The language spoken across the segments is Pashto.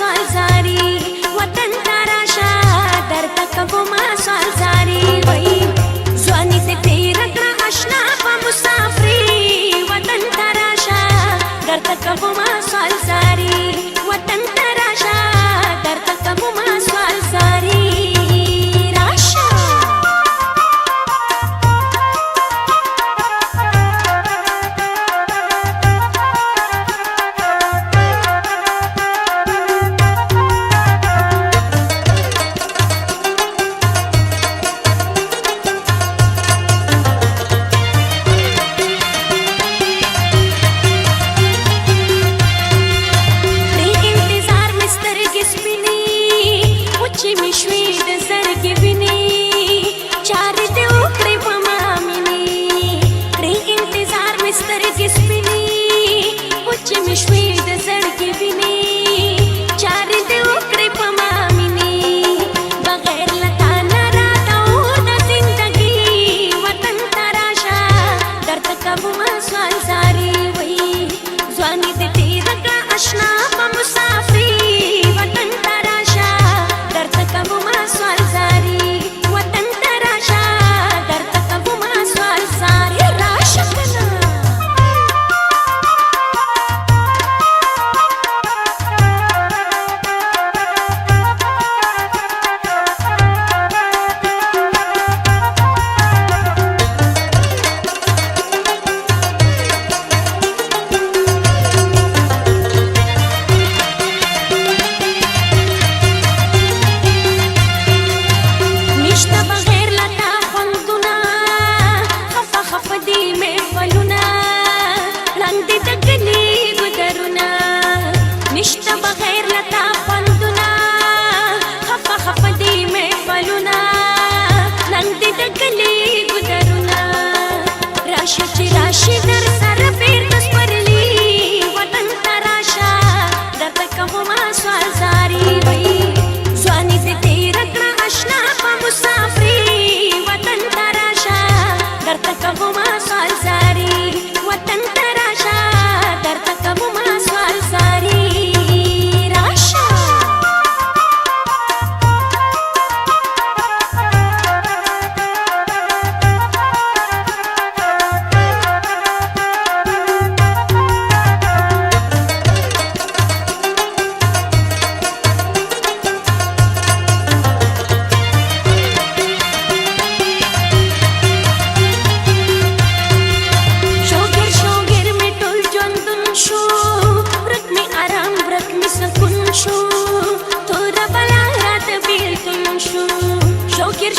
سوال زاری وطن تراشا درته کومه سوال زاری وای ځواني دې تېره کړه اشنا په مسافري وطن تراشا درته کومه سوال زاری وطن تراشا درته کومه سوال زاری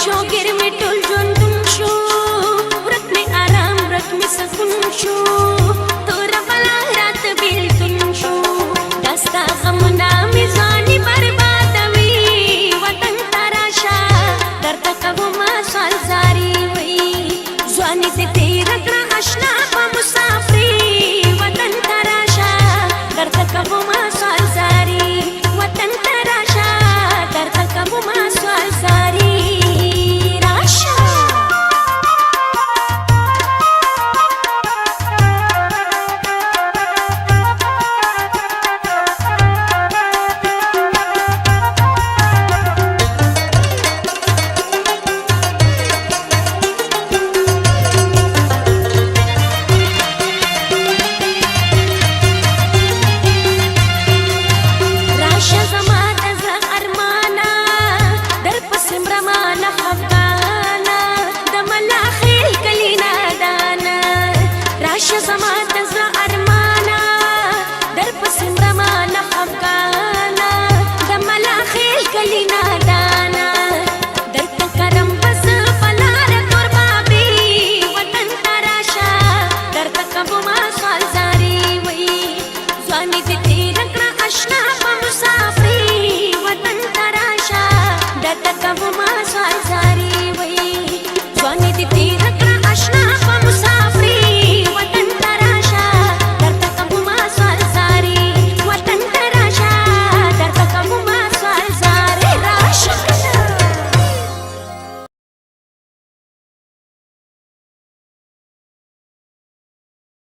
شوګر می ټول ژوندون شو ورک می آرام ورک می سکون شو تور بلا رات بیلتون شو دستا غمنا می ځواني بربادوي وطن تراشا درته کومه سوال زاری وي ځواني دې تېره کړه اشنا په مسافري وطن تراشا درته کومه سوال زاری وطن تراشا درته کومه سوال زاری زما